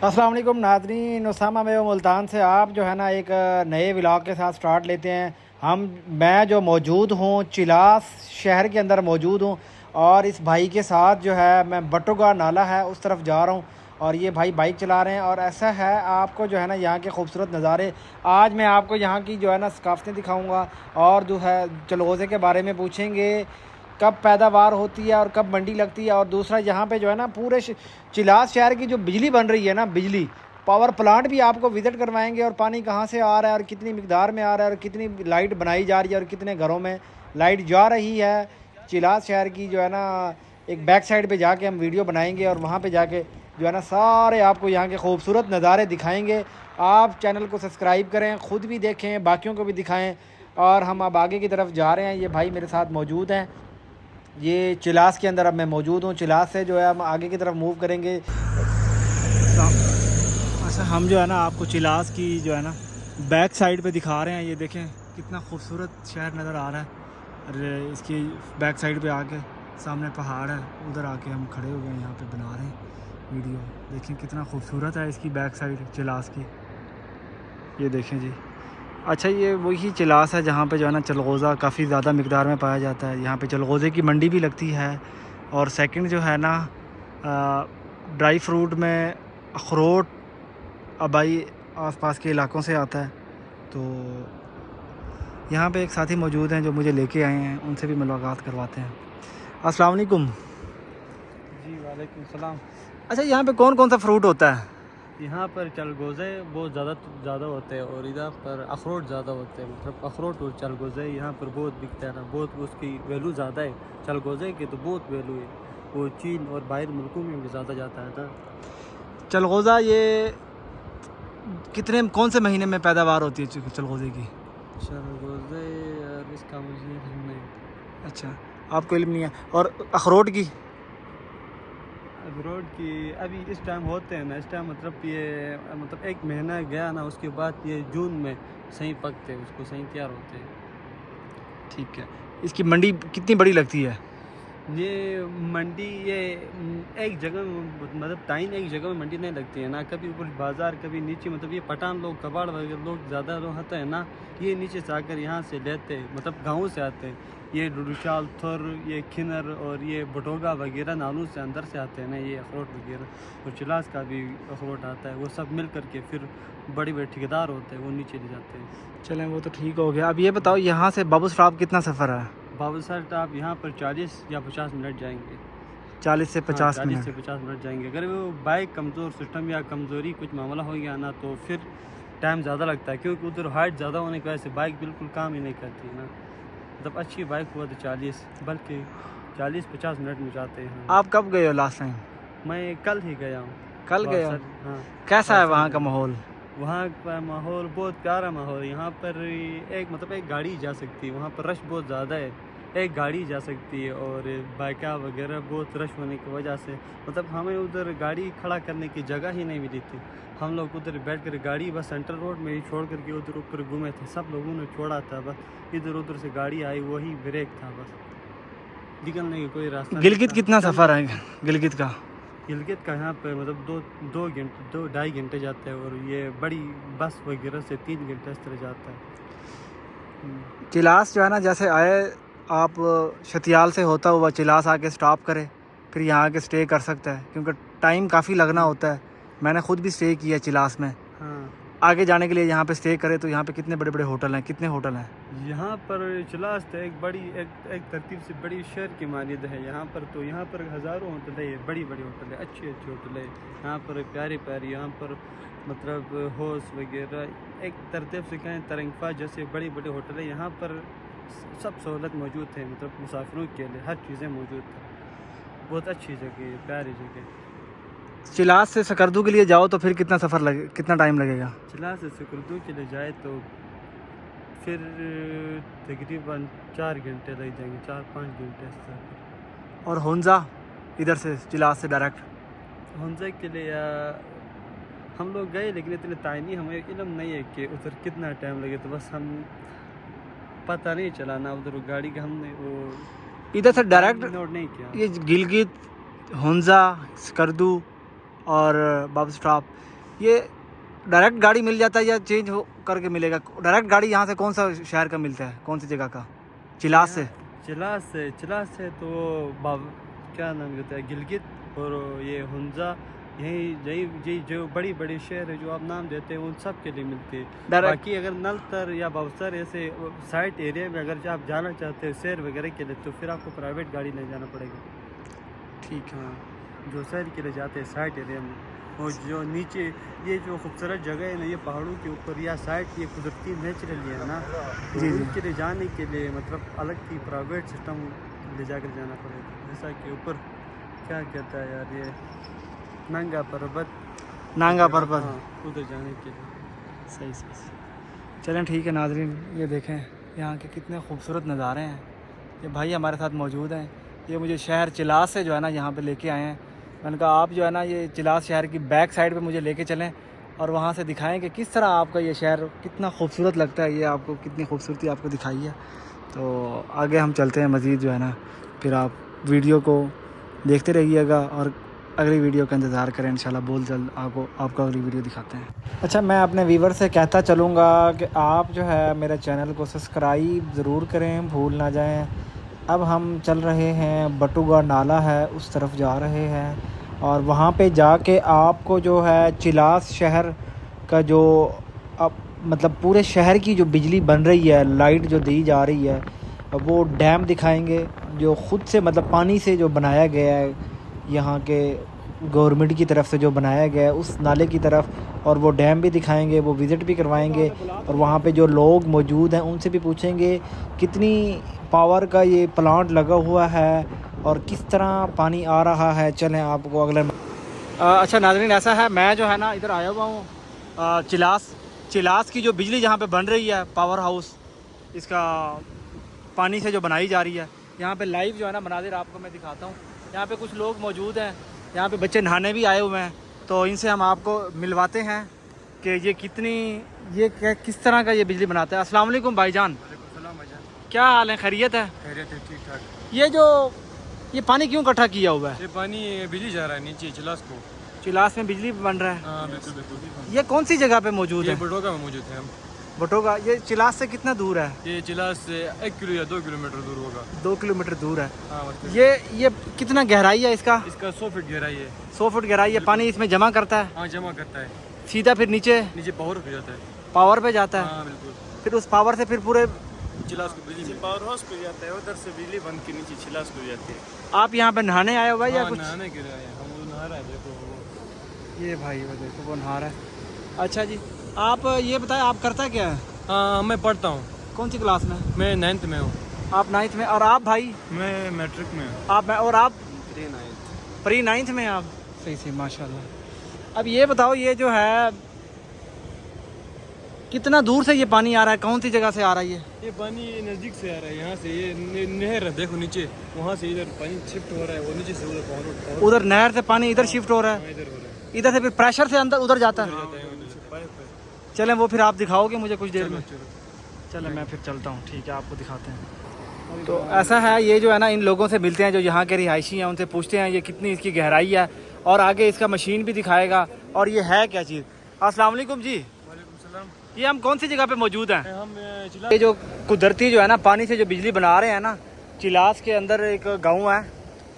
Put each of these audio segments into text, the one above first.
अस्सलाम वालेकुम नाज़रीन, उसामा मैं मुल्तान से आप जो है ना एक नए व्लॉग के साथ स्टार्ट लेते हैं। मैं जो मौजूद हूँ चिलास शहर के अंदर मौजूद हूँ और इस भाई के साथ जो है मैं बटुगा नाला है उस तरफ जा रहा हूँ और ये भाई बाइक चला रहे हैं। और ऐसा है आपको जो है ना यहाँ के खूबसूरत नज़ारे आज मैं आपको यहाँ की जो है ना सकाफ़तें दिखाऊँगा और जो है चलगोज़े के बारे में पूछेंगे, कब पैदावार होती है और कब मंडी लगती है। और दूसरा यहाँ पे जो है ना पूरे चिलास शहर की जो बिजली बन रही है ना, बिजली पावर प्लांट भी आपको विज़िट करवाएंगे और पानी कहाँ से आ रहा है और कितनी मिकदार में आ रहा है और कितनी लाइट बनाई जा रही है और कितने घरों में लाइट जा रही है। चिलास शहर की जो है ना एक बैक साइड पे जाके हम वीडियो बनाएंगे और वहाँ पे जाके जो है ना सारे आपको यहाँ के खूबसूरत नज़ारे दिखाएंगे। आप चैनल को सब्सक्राइब करें, ख़ुद भी देखें, बाकियों को भी दिखाएँ। और हम अब आगे की तरफ जा रहे हैं, ये भाई मेरे साथ मौजूद हैं। ये चिलास के अंदर अब मैं मौजूद हूँ। चिलास से जो है हम आगे की तरफ मूव करेंगे। अच्छा, हम जो है ना आपको चिलास की जो है ना बैक साइड पे दिखा रहे हैं। ये देखें कितना खूबसूरत शहर नज़र आ रहा है। और इसकी बैक साइड पे आके सामने पहाड़ है, उधर आके हम खड़े हो गए, यहाँ पे बना रहे हैं वीडियो। देखें कितना खूबसूरत है इसकी बैक साइड चिलास की, ये देखें जी। अच्छा, ये वही चिलास है जहाँ पे जो है ना चलगोज़ा काफ़ी ज़्यादा मिकदार में पाया जाता है। यहाँ पे चलगोज़े की मंडी भी लगती है। और सेकंड जो है ना ड्राई फ्रूट में अखरोट अबाई आसपास के इलाकों से आता है। तो यहाँ पे एक साथी मौजूद हैं जो मुझे लेके आए हैं, उनसे भी मुलाकात करवाते हैं। अस्सलाम वालेकुम। जी वालेकुम सलाम। अच्छा, यहाँ पे कौन कौन सा फ्रूट होता है? यहाँ पर चलगोज़े बहुत ज़्यादा होते हैं और इधर पर अखरोट ज़्यादा होते हैं। मतलब अखरोट और चलगोज़े यहाँ पर बहुत बिकता है ना, बहुत उसकी वैल्यू ज़्यादा है। चलगोज़े की तो बहुत वैल्यू है, वो चीन और बाहर मुल्कों में भी ज़्यादा जाता है ना। चलगोज़ा ये कौन से महीने में पैदावार होती है चलगोज़े की? चलगोज़े यार इसका मुझे इल्म नहीं। अच्छा, आपको इल्म नहीं है। और अखरोट की? अखरोट की अभी इस टाइम होते हैं ना, इस टाइम मतलब ये मतलब एक महीना गया ना, उसके बाद ये जून में सही पकते हैं, उसको सही तैयार होते हैं। ठीक है। इसकी मंडी कितनी बड़ी लगती है? ये मंडी ये एक जगह मतलब टाइम एक जगह में मंडी नहीं लगती है ना, कभी ऊपर बाज़ार कभी नीचे। मतलब ये पठान लोग कबाड़ वगैरह लोग ज़्यादा लोग होते हैं ना, ये नीचे से आकर यहाँ से लेते हैं, मतलब गाँव से आते हैं। ये डुडुशाल थुर, ये खिनर और ये बटोगा वगैरह नालों से अंदर से आते हैं ना, ये अखरोट वगैरह। और चिलास का भी अखरोट आता है, वो सब मिल करके फिर बड़े बड़े ठेकेदार होते हैं, वो नीचे ले जाते हैं। चलें, वो तो ठीक हो गया। अब ये बताओ यहाँ से बाबू स्टॉप कितना सफ़र है? बाबू सर आप यहाँ पर 40 या 50 मिनट जाएंगे। 40 से 50 40 मिनट। से 50 मिनट जाएंगे। अगर वो बाइक कमज़ोर सिस्टम या कमज़ोरी कुछ मामला हो गया ना, तो फिर टाइम ज़्यादा लगता है, क्योंकि उधर हाइट ज़्यादा होने की वजह से बाइक बिल्कुल काम ही नहीं करती है ना। मतलब अच्छी बाइक हुआ तो 40 बल्कि 40-50 मिनट में जाते हैं। आप कब गए हो लास्ट टाइम? मैं कल ही गया हूँ। कल गए हो? हाँ। कैसा है वहाँ का माहौल? वहाँ का माहौल बहुत प्यारा माहौल है। यहाँ पर एक गाड़ी जा सकती है, वहाँ पर रश बहुत ज़्यादा है, एक गाड़ी जा सकती है। और बाइका वगैरह बहुत रश होने की वजह से मतलब हमें उधर गाड़ी खड़ा करने की जगह ही नहीं मिली थी। हम लोग उधर बैठ कर गाड़ी बस सेंट्रल रोड में ही छोड़ करके उधर ऊपर घूमे थे। सब लोगों ने छोड़ा था, बस इधर उधर से गाड़ी आई वही ब्रेक था, बस निकलने की कोई रास्ता। गिलगित कितना सफ़र है गिलगित का? गिलगित का यहाँ पे मतलब 2-2.5 घंटे जाते हैं, और ये बड़ी बस वगैरह से 3 घंटे इस तरह जाता है। चिलास जो है ना, जैसे आए आप शतियाल से होता हुआ चिलास आके स्टॉप करे, फिर यहाँ आके स्टे कर सकता है, क्योंकि टाइम काफ़ी लगना होता है। मैंने खुद भी स्टे किया चिलास में। हाँ, आगे जाने के लिए यहाँ पे स्टे करे तो यहाँ पे कितने बड़े बड़े होटल हैं, कितने होटल हैं? यहाँ पर चिलास तो एक तरतीब से बड़ी शहर की मानियत है यहाँ पर। तो यहाँ पर हज़ारों होटल है, बड़ी बड़ी होटल है, अच्छी अच्छी होटल है यहाँ पर, प्यारे प्यारे। यहाँ पर मतलब होस वगैरह एक तरतीब से कहें तरंगफा जैसे बड़ी बड़ी होटल है। यहाँ पर सब सहूलत मौजूद है, मतलब मुसाफिरों के लिए हर चीज़ें मौजूद है। बहुत अच्छी जगह है, प्यारी जगह। चिलास से सकरदू के लिए जाओ तो फिर कितना टाइम लगेगा? चिलास से सकरदू के लिए जाए तो फिर तकरीबन 4 घंटे लग जाएंगे, 4-5 घंटे तक। और हुंजा इधर से चिलास से डायरेक्ट? हुंजा के लिए हम लोग गए, लेकिन इतने तायनी हमें इल्म नहीं है कि उधर कितना टाइम लगे, तो बस हम पता नहीं चला ना उधर गाड़ी का, हमने वो इधर से डायरेक्ट नोट नहीं किया। ये गिलगित, हुंजा, सकरदू और बाबू स्टॉप, ये डायरेक्ट गाड़ी मिल जाता है या चेंज हो करके मिलेगा? डायरेक्ट गाड़ी यहाँ से कौन सा शहर का मिलता है, कौन सी जगह का? चिलास से? चिलास से तो क्या नाम कहते हैं, गिलगित और ये हुंजा, यही यही यही जो बड़ी बड़ी शहर है जो आप नाम देते हैं उन सब के लिए मिलती है। बाकी अगर नलतर या बवसर ऐसे साइड एरिया में अगर आप जाना चाहते हैं सैर वगैरह के लिए तो फिर आपको प्राइवेट गाड़ी ले जाना पड़ेगा। ठीक है। हाँ, जो सैर के लिए जाते हैं साइड एरिया में, और जो नीचे ये जो खूबसूरत जगह है ना, ये पहाड़ों के ऊपर या साइड ये कुदरती नेचुरली है ना, तो जी, जी। उनके लिए जाने के लिए मतलब अलग की प्राइवेट सिस्टम ले जाकर जाना पड़ेगा। जैसा कि ऊपर क्या कहता है यार, ये नांगा पर्वत, नांगा पर्वत। हाँ, उधर जाने के लिए। सही सही। चलें ठीक है नाजरीन, ये देखें यहाँ के कितने खूबसूरत नज़ारे हैं। ये भाई हमारे साथ मौजूद हैं, ये मुझे शहर चिलास से जो है ना यहाँ पे लेके आए हैं। मैंने कहा आप जो है ना ये चिलास शहर की बैक साइड पे मुझे लेके चलें और वहाँ से दिखाएं कि किस तरह आपका ये शहर कितना खूबसूरत लगता है, ये आपको कितनी खूबसूरती आपको दिखाई है। तो आगे हम चलते हैं मज़ीद जो है ना, फिर आप वीडियो को देखते रहिएगा और अगली वीडियो का इंतज़ार करें। इंशाल्लाह बहुत जल्द आपको अगली वीडियो दिखाते हैं। अच्छा, मैं अपने व्यूवर से कहता चलूँगा कि आप जो है मेरे चैनल को सब्सक्राइब ज़रूर करें, भूल ना जाएं। अब हम चल रहे हैं, बटुगा नाला है उस तरफ जा रहे हैं और वहाँ पे जाके आपको जो है चिलास शहर का जो अब मतलब पूरे शहर की जो बिजली बन रही है, लाइट जो दी जा रही है, वो डैम दिखाएंगे जो ख़ुद से मतलब पानी से जो बनाया गया है, यहाँ के गवर्नमेंट की तरफ से जो बनाया गया है उस नाले की तरफ, और वो डैम भी दिखाएंगे, वो विज़िट भी करवाएंगे और वहाँ पे जो लोग मौजूद हैं उनसे भी पूछेंगे कितनी पावर का ये प्लांट लगा हुआ है और किस तरह पानी आ रहा है। चलें आपको अगले अच्छा नाज़रीन, ऐसा है मैं जो है ना इधर आया हुआ हूँ चिलास की जो बिजली जहाँ पे बन रही है, पावर हाउस इसका पानी से जो बनाई जा रही है, यहाँ पे लाइव जो है ना मनाज़िर आपको मैं दिखाता हूँ। यहाँ पे कुछ लोग मौजूद हैं, यहाँ पे बच्चे नहाने भी आए हुए हैं, तो इनसे हम आपको मिलवाते हैं कि ये किस तरह का ये बिजली बनाता है। अस्सलाम वालेकुम भाईजान। क्या हाल है, खैरियत है? खैरियत है, ठीक ठाक। ये पानी क्यों इकट्ठा किया हुआ है? ये पानी बिजली जा रहा है नीचे चिलास को। चिलास में बिजली बन रहा है? हाँ बिल्कुल बिल्कुल। ये कौन सी जगह पे मौजूद ये है? बटोगा में मौजूद है हम। बटोगा। ये चिलास से कितना दूर है? ये चिलास से 1 किलो या 2 किलोमीटर दूर होगा। 2 किलोमीटर दूर है। हाँ मतलब ये कितना गहराई है इसका? इसका 100 फीट गहराई है। 100 फुट गहराई है। पानी इसमें जमा करता है? हाँ जमा करता है, सीधा फिर नीचे पावर पे जाता है। पावर पे जाता है? हाँ बिल्कुल। फिर उस पावर से फिर पूरे चिलास को बिजली पावर हाउस पे जाता है, उधर से बिजली बंद के नीचे चिलास को जाती है। आप यहाँ पे नहाने आए हुए या हाँ, कुछ? नहाने के लिए आए हैं हम, वो नहा रहा है देखो। ये भाई वो देखो वो नहा रहा है। अच्छा जी, आप ये बताएं आप करता क्या है? हाँ मैं पढ़ता हूँ। कौन सी क्लास में? मैं 9th में हूँ। आप 9th में? और आप भाई? मैं मैट्रिक में हूँ। और आप? प्री 9th में आप? सही माशाल्लाह। अब ये बताओ, ये जो है कितना दूर से ये पानी आ रहा है, कौन सी जगह से आ रहा है? ये पानी नज़दीक से आ रहा है, यहाँ से ये नहर है देखो नीचे, वहाँ से इधर पानी शिफ्ट हो रहा है, वो नीचे से उधर पावर उधर नहर से पानी इधर शिफ्ट हो रहा है, इधर हो रहा है, इधर से फिर प्रेशर से अंदर उधर जाता है। पाइप है। चलें वो फिर आप दिखाओगे मुझे कुछ देर में? चलो। चलें मैं फिर चलता हूँ, ठीक है, आपको दिखाते हैं। तो ऐसा है, ये जो है ना इन लोगों से मिलते हैं जो यहाँ के रिहायशी हैं, उनसे पूछते हैं ये कितनी इसकी गहराई है और आगे इसका मशीन भी दिखाएगा और ये है क्या चीज़। अस्सलाम वालेकुम जी। वालेकुम सलाम। ये हम कौन सी जगह पे मौजूद हैं? हम ये जो कुदरती जो है ना पानी से जो बिजली बना रहे हैं ना, चिलास के अंदर एक गांव है,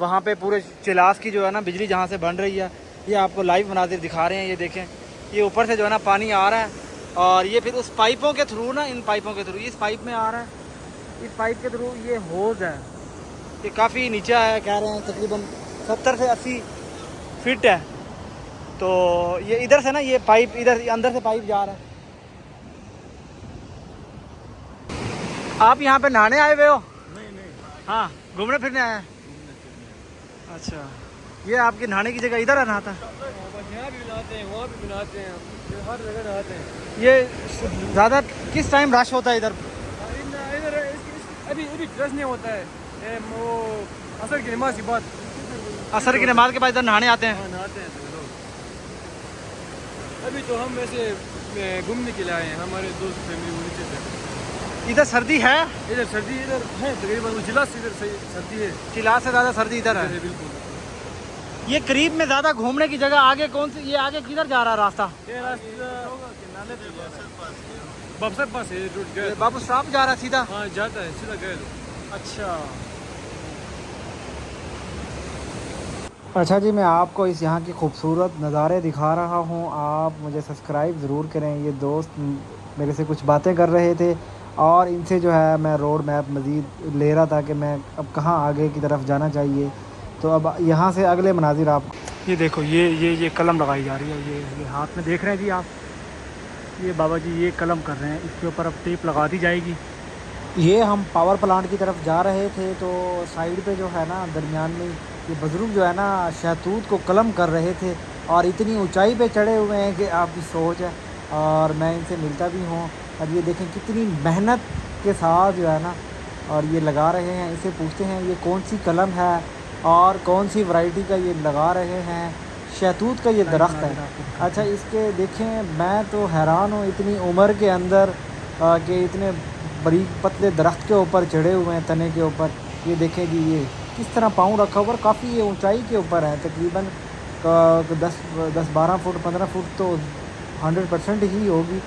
वहाँ पे पूरे चिलास की जो है ना बिजली जहाँ से बन रही है, ये आपको लाइव मनाज़िर दिखा रहे हैं। ये देखें, ये ऊपर से जो है ना पानी आ रहा है और ये फिर उस पाइपों के थ्रू ना, इन पाइपों के थ्रू, इस पाइप में आ रहा है, इस पाइप के थ्रू ये होज है, ये काफ़ी नीचे है, कह रहे हैं तकरीबन 70 से 80 फीट है। तो ये इधर से ना ये पाइप इधर अंदर से पाइप जा रहा है। आप यहाँ पे नहाने आए हुए हो? नहीं। हाँ, घूमने फिरने आए हैं। अच्छा, ये आपकी नहाने की जगह इधर है नहाता है? यहाँ भी नहाते हैं, वहाँ भी नहाते हैं, हर जगह नहाते हैं। ये ज़्यादा किस टाइम रश होता है इधर? इधर अभी रश नहीं होता है, वो असर की नमाज के बाद। असर की नमाज के बाद इधर नहाने आते हैं? हाँ नहाते हैं सब लोग। अभी तो हम वैसे घूमने के लिए आए हैं, हमारे दोस्त फैमिली वो नीचे से। इधर सर्दी है? इधर सर्दी इधर है तकरीबन, चिलास से इधर सर्दी है। चिलास से ज़्यादा सर्दी इधर है? बिल्कुल। ये करीब में ज़्यादा घूमने की जगह आगे कौन सी, ये आगे किधर जा रहा है रास्ता? ये रास्ता बाबसा पास है, रूट गया। बाबू साहब जा रहा है सीधा? हाँ जाता है, सीधा गए। अच्छा अच्छा जी, मैं आपको इस यहाँ की खूबसूरत नज़ारे दिखा रहा हूँ। आप मुझे सब्सक्राइब ज़रूर करें। ये दोस्त मेरे से कुछ बातें कर रहे थे और इनसे जो है मैं रोड मैप मज़ीद ले रहा था कि मैं अब कहाँ आगे की तरफ जाना चाहिए। तो अब यहाँ से अगले मनाजिर आप ये देखो, ये कलम लगाई जा रही है। ये हाथ में देख रहे हैं जी आप, ये बाबा जी ये कलम कर रहे हैं, इसके ऊपर अब टेप लगा दी जाएगी। ये हम पावर प्लांट की तरफ जा रहे थे तो साइड पे जो है ना, दरमियान में ये बुज़ुर्ग जो है ना शहतूत को कलम कर रहे थे और इतनी ऊंचाई पे चढ़े हुए हैं कि आपकी सोच है। और मैं इनसे मिलता भी हूँ। अब ये देखें कितनी मेहनत के साथ जो है ना, और ये लगा रहे हैं। इसे पूछते हैं ये कौन सी कलम है और कौन सी वैरायटी का ये लगा रहे हैं। शहतूत का ये दरख्त है। अच्छा इसके देखें, मैं तो हैरान हूँ इतनी उम्र के अंदर कि इतने बारीक पतले दरख्त के ऊपर चढ़े हुए हैं, तने के ऊपर। ये देखें जी, ये किस तरह पाँव रखा हुआ, काफ़ी ये ऊंचाई के ऊपर है, तकरीबन 10-12 फुट 15 फुट तो 100% ही होगी।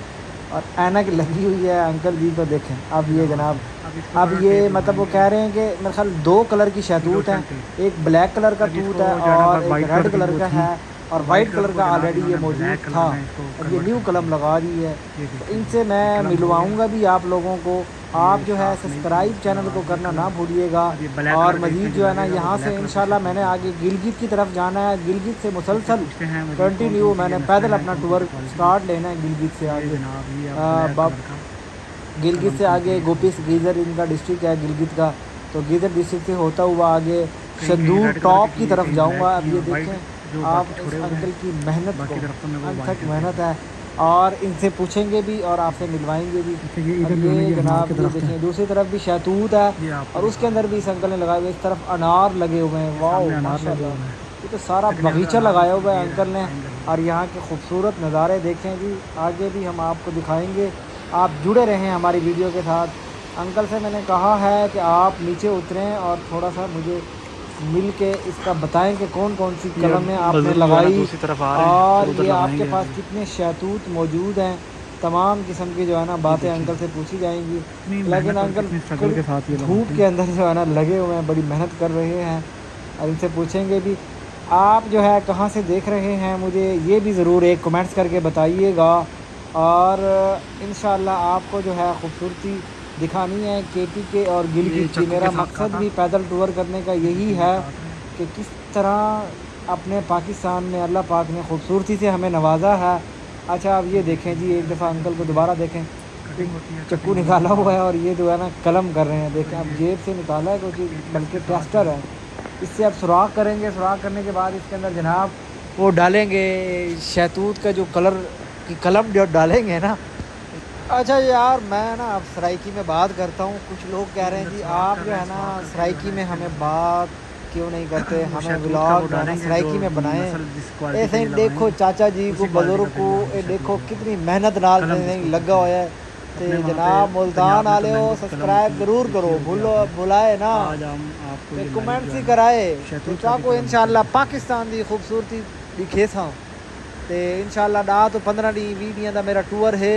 और ऐनक लगी हुई है अंकल जी को देखें। अब ये जनाब, अब ये मतलब वो कह रहे हैं कि मेरे ख्याल 2 कलर की शहतूत है, एक ब्लैक कलर का तूत है और एक रेड कलर का है, और वाइट कलर का ऑलरेडी ये मौजूद था। अब ये न्यू कलम लगा दी है। तो इनसे मैं मिलवाऊंगा भी आप लोगों को। आप जो है सब्सक्राइब चैनल को करना ना भूलिएगा। और मज़ीद जो है ना, यहाँ से इंशाल्लाह मैंने आगे गिलगित की तरफ जाना है। गिलगित से मुसलसल कंटिन्यू मैंने पैदल अपना टूर स्टार्ट लेना है। गिलगित से आगे गिलगित से आगे गोपीस गीज़र इनका डिस्ट्रिक्ट है गिलगित का, तो गीज़र डिस्ट्रिक्ट से होता हुआ आगे शंदूर टॉप की तरफ जाऊँगा। अब ये देखें आप इस अंकल की मेहनत को, अनथक मेहनत है। और इनसे पूछेंगे भी और आपसे मिलवाएंगे भी। अब ये जनाब ये देखें, दूसरी तरफ भी शहतूत है और उसके अंदर भी इस अंकल ने लगाए हुए। इस तरफ अनार लगे हुए हैं। वाह माशाल्लाह, ये तो सारा बगीचा लगाया हुआ है अंकल ने। और यहाँ के खूबसूरत नज़ारे देखें जी, आगे भी हम आपको दिखाएंगे। आप जुड़े रहें हमारी वीडियो के साथ। अंकल से मैंने कहा है कि आप नीचे उतरें और थोड़ा सा मुझे मिल के इसका बताएं कि कौन कौन सी कलमें आपने लगाई और ये आपके पास कितने शहतूत मौजूद हैं। तमाम किस्म की जो है ना बातें अंकल से पूछी जाएंगी। लेकिन अंकल धूप के अंदर जो है ना लगे हुए हैं, बड़ी मेहनत कर रहे हैं। और इनसे पूछेंगे भी आप जो है कहाँ से देख रहे हैं, मुझे ये भी ज़रूर एक कमेंट्स करके बताइएगा। और इंशाल्लाह आपको जो है खूबसूरती दिखानी है केपी के और गिलगित की। मेरा मकसद भी पैदल टूर करने का यही है कि किस तरह अपने पाकिस्तान में अल्लाह पाक ने खूबसूरती से हमें नवाजा है। अच्छा अब ये देखें जी, एक दफ़ा अंकल को दोबारा देखें, चक्कू निकाला हुआ है और ये जो है ना कलम कर रहे हैं। देखें अब जेब से निकाला है क्योंकि बल्कि टेस्टर है, इससे अब सुराख करेंगे। सुराख करने के बाद इसके अंदर जनाब वो डालेंगे शहतूत का जो कलर की कलम जो डालेंगे ना। अच्छा यार, मैं ना अब सराइकी में बात करता हूँ। कुछ लोग कह रहे हैं जी आप जो है ना सराइकी में हमें बात क्यों नहीं करते, हमें व्लॉग सराइकी में बनाएं। ऐसे ही देखो चाचा जी को, बुजुर्ग को, ये देखो कितनी मेहनत नाल लगा हुआ है। तो जनाब मुल्तान आले हो, सब्सक्राइब जरूर करो, बुलाए ना, कमेंट्स ही कराए तो चाको इंशाल्लाह पाकिस्तान की खूबसूरती दिखे सा। तो इंशाल्लाह डा तो 15 डी 20 दियां दा मेरा टूर है।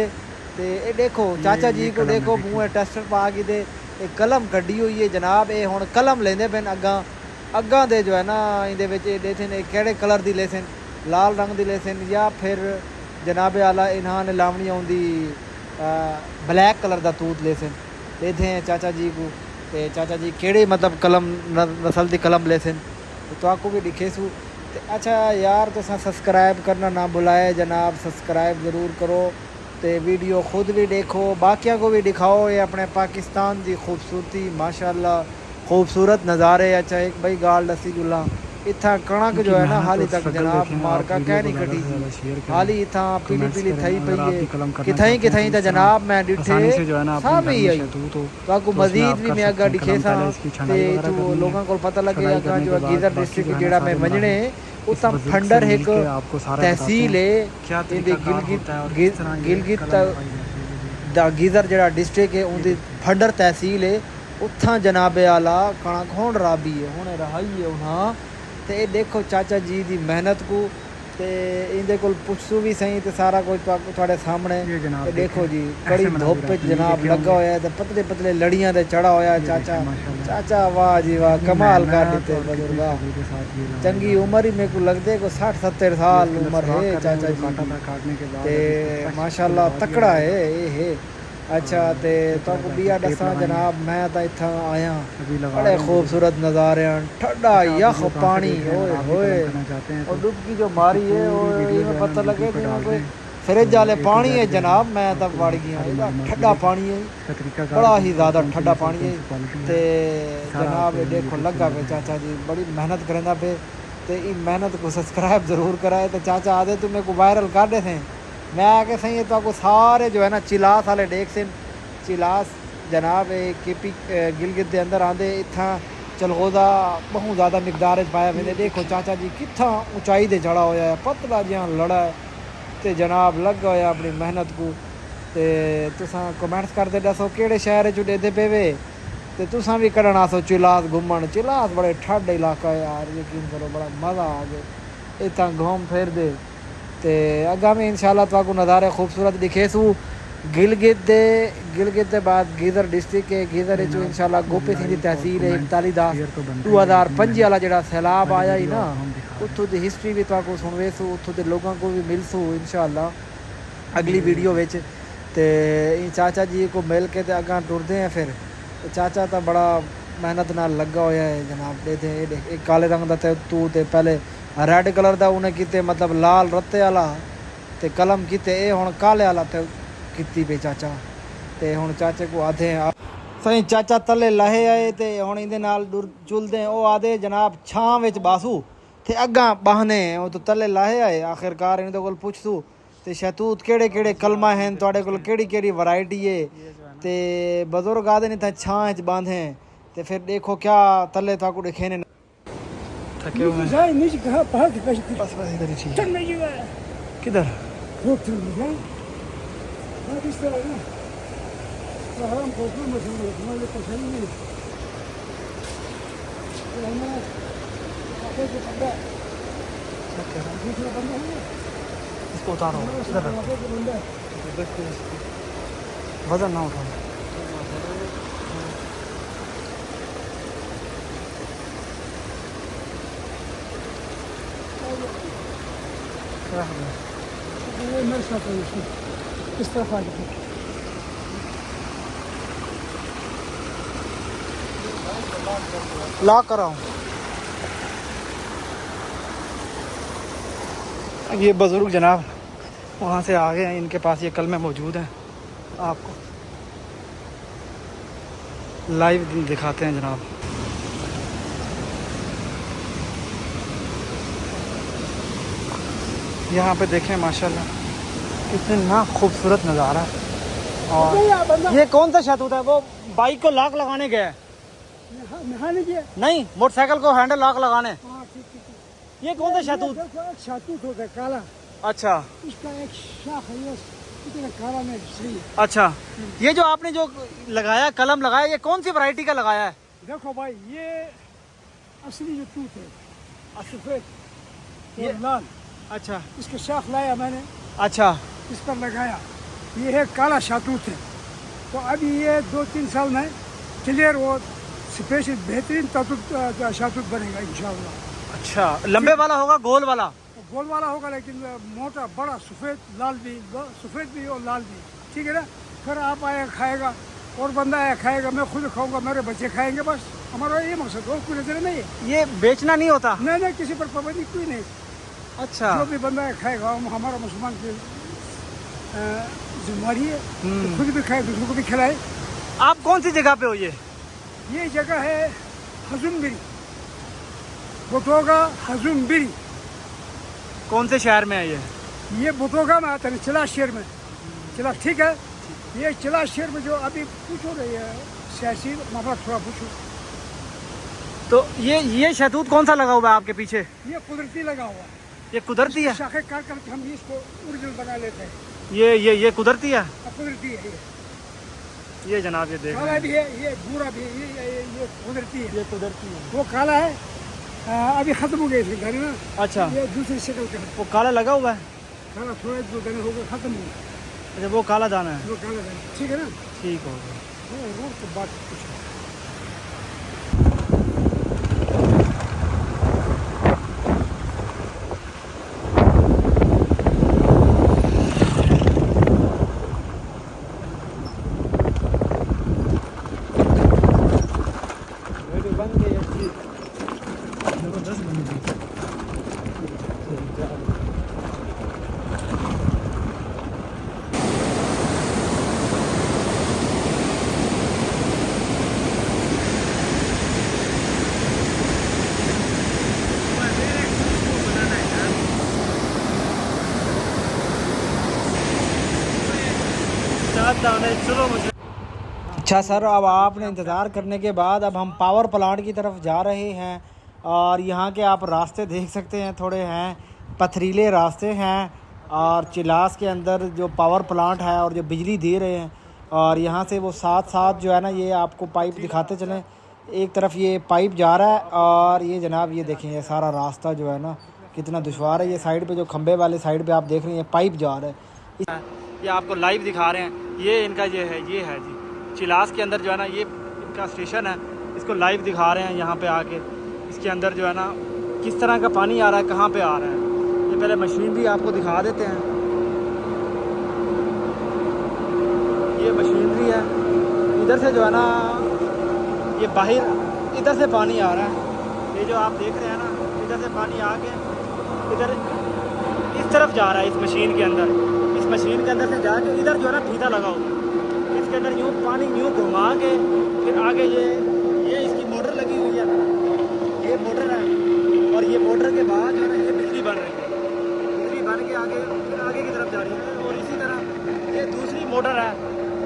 तो ये देखो चाचा जी को देखो मूँह टेस्टर पा के दे कलम कड्डी हुई है जनाब। ये हुण कलम लेंदे पेन अग्गां दे जो है ना इंदे विच देथे केड़े कलर दी लेसन, लाल रंग दी लेसन या फिर जनाबे आला इन्हां ने लावनी आउंदी ब्लैक कलर दा तूत लेसन देथे चाचा जी को। ते चाचा जी केड़े मतलब कलम नस्ल दी कलम लेसन तो आपको भी दिखे सू। अच्छा यार तो सब्सक्राइब करना ना भुलाए जनाब, सब्सक्राइब ज़रूर करो। तो वीडियो ख़ुद भी देखो, बाकिया को भी दिखाओ ये अपने पाकिस्तान की खूबसूरती। माशाल्लाह खूबसूरत नज़ारे। अच्छा एक भाई गाल दसी जुला इतना कणक जो है ना हाली तक जनाब मारका कह नहीं कटी, हाली इतना पीली पीली थई पई है किथई किथई तो जनाब मैं डिठे सब ही आई तो मजीद भी मैं अगर दिखे सा तो लोगों को पता लगे जो गीज़र डिस्ट्रिक्ट जेड़ा मैं वजने उस फंडर एक तहसील है गिलगित गीज़र जेड़ा डिस्ट्रिक्ट है उनकी फंडर तहसील है। उत्थां जनाबे आला कणक होण राबी है, हुण रहाई है उन्हां ਤੇ ਇਹ ਦੇਖੋ ਚਾਚਾ ਜੀ ਦੀ ਮਿਹਨਤ को ਤੇ ਇਹਦੇ ਕੋਲ ਪੁੱਛੂ ਵੀ ਸਹੀ ਤੇ ਸਾਰਾ ਕੁਝ ਤੁਹਾਡੇ ਸਾਹਮਣੇ ਤੇ ਦੇਖੋ ਜੀ ਕੜੀ ਧੁੱਪ ਵਿੱਚ ਜਨਾਬ ਲੱਗਾ ਹੋਇਆ ਤੇ ਪਤਲੇ ਪਤਲੇ ਲੜੀਆਂ ਤੇ ਚੜਾ ਹੋਇਆ ਚਾਚਾ ਵਾਹ ਜੀ ਵਾਹ ਕਮਾਲ ਕਰ ਦਿੱਤੇ ਬਜ਼ੁਰਗਾ ਚੰਗੀ ਉਮਰ ਹੀ ਮੇਰੇ को लगदे को 60-70 साल उम्र है चाचा जी ते माशाल्लाह तकड़ा है ये है अच्छा ते तो बिया दसा जनाब मैं तो इतना आया बड़े खूबसूरत नज़ारे ठंडा यख पानी ओए होए और डुबकी जो मारी है वो पता लगे कि कोई फ्रिज वाले पानी है जनाब मैं तो बढ़ गया ठंडा पानी है बड़ा ही ज़्यादा ठंडा पानी है ते जनाब ये देखो लगा पे चाचा जी बड़ी मेहनत करेंदा पे ते ई मेहनत को सब्सक्राइब ज़रूर कराए तो चाचा आदे तो मेरे को वायरल कर दे थे मैं आके सही है तो आपको सारे जो है ना चिलास वाले देख से चिलास जनाब केपी गिलगित के अंदर आंदे इतना चलगोदा बहुत ज़्यादा मिकदार पाया मैंने देखो चाचा जी कितना ऊंचाई से चढ़ा होया है पतला जिहा लड़ा है तो जनाब लग होया अपनी मेहनत को ते तुसां कमेंट्स करते दसो किहड़े शहर च देते पे वे ते तुसां भी कढ़न आसो चिलास घूमन चिलास बड़े ठंड इलाका है यार यकीन करो बड़ा मज़ा आ गया इतना घूम फिर दे ते अगा में इंशाल्लाह तो नज़ारे खूबसूरत दिखे सू गिलगित दे बाद गीदर डिस्ट्रिक्ट के गीदर इंशाल्लाह गोपी सिंह की तहसील है 41/10/2005 वाला जड़ा सैलाब आया ही ना उत्थों की हिस्ट्री भी तो सुनवे सू उत्थों के लोगों को भी मिल सू इंशाल्लाह अगली वीडियो विच ते चाचा जी को मिल के ते अगा टुरदे हैं फिर चाचा तो बड़ा मेहनत नाल लगा होया है जनाब देते एक काले रंग का तू ते पहले रेड कलर का उन्हें किते मतलब लाल रत्ते वाला ते कलम किते ये हुण काले वाला ते किती पे चाचा ते हुण चाचे को आधे सही चाचा तले लहे आए ते हुण इहदे नाल चुलदे ओ आधे जनाब छां विच बासू ते अग्गां बाहने ओ तो तले लहे आए आखिरकार इहदे कोल पुछसू ते शहतूत केड़े केड़े कलमा हैं तुहाडे कोल केड़ी केड़ी वैरायटी है ते बजुर्ग आधे नहीं था छां च बांधे ते फिर देखो क्या तले ताकू दिखे ने थके हुए हैं नीचे कहा पहाड़ के पास बस इधर ही चाहिए चल नहीं जीवा किधर रोक चल नहीं हां इस तरह ना तो हम को भी मसला हमारे पसंद नहीं तो हमें आगे से बंदा क्या कह रहा दूसरा बंदा है इसको उतारो इधर आगे से बंदा वजन ना उठाओ ये मेरे साथ है इसमें किस तरफ आ गया लॉक कराओ ये बुज़ुर्ग जनाब वहाँ से आ गए हैं इनके पास ये कलमे मौजूद हैं आपको लाइव दिखाते हैं जनाब यहाँ पे देखें माशाल्लाह कितना खूबसूरत नज़ारा है और ये कौन सा शहतूत है वो बाइक को लॉक लगाने गया है नहाने गया नहीं मोटरसाइकिल को हैंडल लॉक लगाने हाँ ठीक ये कौन सा शहतूत शहतूत होता है काला अच्छा इसका एक शाख है ये इतना काला में सही है अच्छा ये जो आपने जो लगाया कलम लगाया ये कौन सी वैरायटी का लगाया है देखो भाई ये असली जो तूत है सफेद ये लाल अच्छा इसके शाख लाया मैंने अच्छा इस पर लगाया ये है काला शातूत है तो अभी ये 2-3 साल में क्लियर वो स्पेशल बेहतरीन शातूत बनेगा इंशाल्लाह अच्छा लंबे वाला होगा गोल वाला गोल वाला होगा लेकिन मोटा बड़ा सफ़ेद लाल भी सफ़ेद भी और लाल भी ठीक है ना फिर आप आया खाएगा और बंदा आया खाएगा मैं खुद खाऊंगा मेरे बच्चे खाएंगे बस हमारा ये मकसद और कोई नजर नहीं है ये बेचना नहीं होता नहीं किसी पर पाबंदी कोई नहीं अच्छा जो भी बंदा खाएगा हमारा मुसलमान की जिम्मेदारी है तो खुद भी खाए दूसरों को भी खिलाए आप कौन सी जगह पे हो ये जगह है हजुमबिरी बुतोगा हजुमबिरी कौन से शहर में है ये बुतोगा में आता है चिला शहर में चिला ठीक है ये चिला शहर में जो अभी पूछो रही है सियासी मामला थोड़ा पूछो तो ये शहतूत कौन सा लगा हुआ है आपके पीछे ये कुदरती लगा हुआ है ये कुदरती है शाखें काट करके हम इसको ओरिजिनल बना लेते हैं ये कुदरती है कुदरती है ये जनाब ये देख काला भी है ये भूरा भी है ये कुदरती है ये कुदरती है वो काला है अभी ख़त्म हो गए इसके दाने ना। अच्छा, ये दूसरी शक्ल का वो काला लगा हुआ है। खाना थोड़ा जो दाने हो गए ख़त्म हो गए, अच्छा, वो काला दाना है। वो काला दाना, ठीक है ना। ठीक हो गया। रोड तो बात कुछ है। अच्छा सर, अब आपने इंतज़ार करने के बाद अब हम पावर प्लांट की तरफ जा रहे हैं और यहाँ के आप रास्ते देख सकते हैं, थोड़े हैं पथरीले रास्ते हैं और चिलास के अंदर जो पावर प्लांट है और जो बिजली दे रहे हैं, और यहाँ से वो साथ साथ जो है ना, ये आपको पाइप दिखाते चलें। एक तरफ ये पाइप जा रहा है और ये जनाब ये देखें, ये सारा रास्ता जो है ना कितना दुश्वार है। ये साइड पे जो खंबे वाले साइड पे आप देख रहे हैं, पाइप जा रहा है। ये आपको लाइव दिखा रहे हैं। ये इनका ये है जी चिलास के अंदर जो है ना, ये इनका स्टेशन है, इसको लाइव दिखा रहे हैं यहाँ पे आके। इसके अंदर जो है ना किस तरह का पानी आ रहा है, कहाँ पे आ रहा है। ये पहले मशीन भी आपको दिखा देते हैं। ये मशीनरी है, इधर से जो है ना ये बाहर इधर से पानी आ रहा है। ये जो आप देख रहे हैं ना, इधर से पानी आके इधर इस तरफ जा रहा है, इस मशीन के अंदर। इस मशीन के अंदर से जाके इधर जो है ना फीता लगा हुआ है, इसके अंदर यूँ पानी यूँ घुमा के फिर आगे ये इसकी मोटर लगी हुई है, ये मोटर है। और ये मोटर के बाद जो है ना ये बिजली बन रही है, बिजली बन के आगे फिर आगे की तरफ जा रही है। और इसी तरह ये दूसरी मोटर है,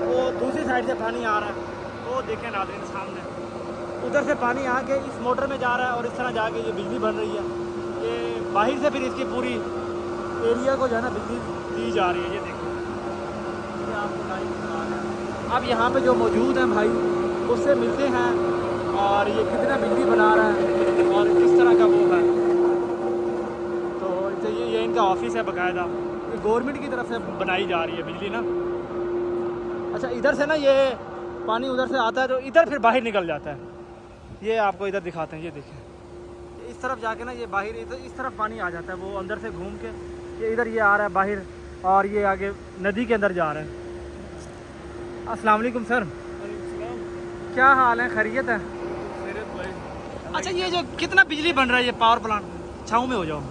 वो दूसरी साइड से पानी आ रहा है। वो देखें नाज़रीन सामने, उधर से पानी आके इस मोटर में जा रहा है और इस तरह जाके ये बिजली बन रही है। ये बाहर से फिर इसकी पूरी एरिया को जो है ना बिजली दी जा रही है। ये देखो, ये आपको लाइव बता रहे हैं। अब यहाँ पे जो मौजूद हैं भाई, उससे मिलते हैं और ये कितना बिजली बना रहा है और किस तरह का वो है। तो ये इनका ऑफिस है बाकायदा, ये गवर्नमेंट की तरफ से बनाई जा रही है बिजली ना। अच्छा, इधर से ना ये पानी उधर से आता है तो इधर फिर बाहर निकल जाता है। ये आपको इधर दिखाते हैं, ये देखें, इस तरफ जाके ना ये बाहर इस तरफ पानी आ जाता है, वो अंदर से घूम के ये इधर ये आ रहा है बाहर और ये आगे नदी के अंदर जा रहा है। अस्सलाम वालेकुम सर, क्या हाल है, खैरियत है? अच्छा, ये जो कितना बिजली बन रहा है ये पावर प्लांट, छाँव में हो जाओ।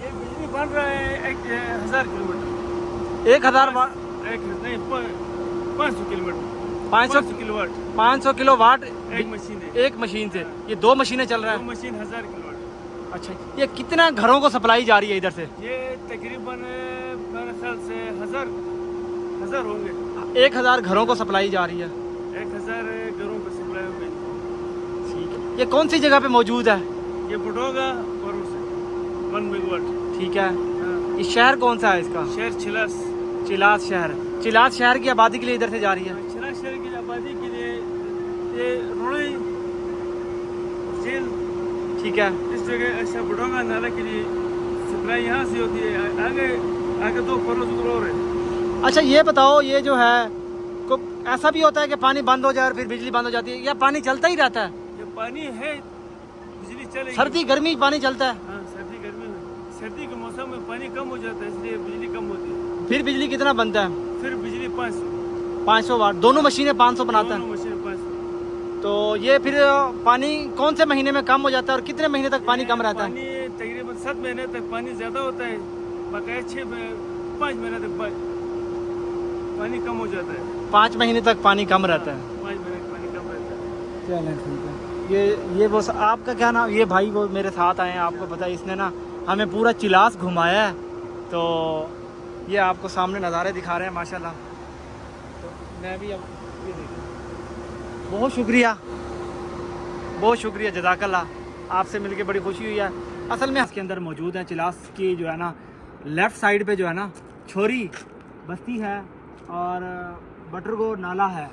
ये बिजली बन रहा है 1000 किलोमीटर, 1000 वाट, नहीं 500 किलोमीटर, 500 किलोवाट, 500 किलोवाट एक मशीन है। एक मशीन से। ये 2 मशीनें चल रहा दो है। Machine 1000 kilowatt. अच्छा, ये कितना घरों को सप्लाई जा रही है इधर से? ये तकरीबन मेरे ख्याल से हजार होंगे। 1000 घरों को सप्लाई जा रही है। 1000 घरों को सप्लाई होंगे। ठीक है, ये कौन सी जगह पे मौजूद है? ये बटोगा और उसे 1 मेगावाट। ठीक है, ये शहर कौन सा है इसका? शहर चिलास। चिलास शहर। चिलास शहर की आबादी के लिए इधर से जा रही है। चिलास शहर की आबादी के लिए ये रोड़ी जेल, ठीक है, इस जगह ऐसा बटोगा नाला के लिए सप्लाई यहाँ से होती है। आगे 2 करोड़ और है। अच्छा ये बताओ, ये जो है को ऐसा भी होता है कि पानी बंद हो जाए और फिर बिजली बंद हो जाती है, या पानी चलता ही रहता है? ये पानी है, बिजली चलेगी। सर्दी गर्मी पानी चलता है? हाँ, सर्दी गर्मी में, सर्दी के मौसम में पानी कम हो जाता है, इसलिए बिजली कम होती है। फिर बिजली कितना बनता है? फिर बिजली 500 वाट। दोनों मशीनें 500 बनाता है। मशीन 500। तो ये फिर पानी कौन से महीने में कम हो जाता है और कितने महीने तक पानी कम रहता है? पानी तकरीबन 7 महीने तक पानी ज़्यादा होता है, बकाया 5 महीने तक पानी कम हो जाता है। 5 महीने तक पानी कम रहता है। 5 महीने तक पानी कम रहता है। चलें ठीक है। ये वो आपका क्या नाम? ये भाई वो मेरे साथ आए हैं, आपको पता है इसने ना हमें पूरा चिलास घुमाया है। तो ये आपको सामने नज़ारे दिखा रहे हैं माशाल्लाह। तो मैं भी अब ये देखिए, बहुत शुक्रिया जज़ाकल्लाह, आपसे मिलके बड़ी खुशी हुई है। असल में इसके अंदर मौजूद है चिलास की जो है ना लेफ़्ट साइड पे जो है ना छोरी बस्ती है और बटरगोर नाला है।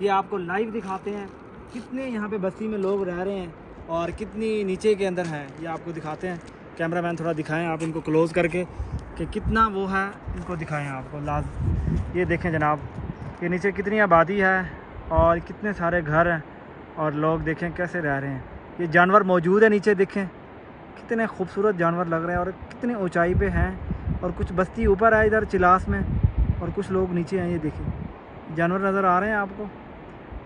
ये आपको लाइव दिखाते हैं कितने यहाँ पे बस्ती में लोग रह रहे हैं और कितनी नीचे के अंदर हैं ये आपको दिखाते हैं। कैमरामैन थोड़ा दिखाएं आप इनको क्लोज़ करके कि कितना वो है, इनको दिखाएं आपको ये देखें जनाब, ये नीचे कितनी आबादी है और कितने सारे घर हैं और लोग देखें कैसे रह रहे हैं। ये जानवर मौजूद है नीचे, देखें कितने खूबसूरत जानवर लग रहे हैं और कितनी ऊंचाई पे हैं। और कुछ बस्ती ऊपर है इधर चिलास में और कुछ लोग नीचे हैं। ये देखें जानवर नज़र आ रहे हैं आपको।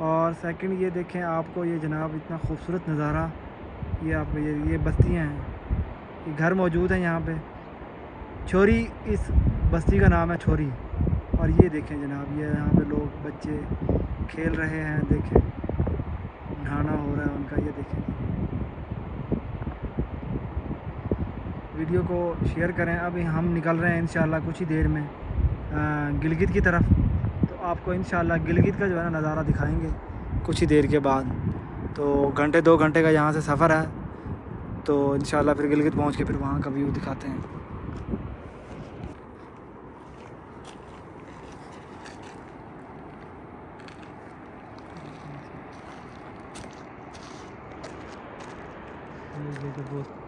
और सेकंड ये देखें आपको ये जनाब इतना खूबसूरत नज़ारा, ये आपको ये बस्तियाँ हैं, ये घर मौजूद हैं यहाँ पे। छोरी इस बस्ती का नाम है छोरी। और ये देखें जनाब, ये यहाँ पे लोग बच्चे खेल रहे हैं, देखें नहाना हो रहा है उनका। ये देखें, वीडियो को शेयर करें। अभी हम निकल रहे हैं इंशाल्लाह कुछ ही देर में गिलगित की तरफ, तो आपको इंशाल्लाह गिलगित का जो है ना नज़ारा दिखाएंगे कुछ ही देर के बाद। तो घंटे 2 घंटे का यहाँ से सफ़र है, तो इंशाल्लाह फिर गिलगित पहुँच के फिर वहाँ का व्यू दिखाते हैं। दोस्त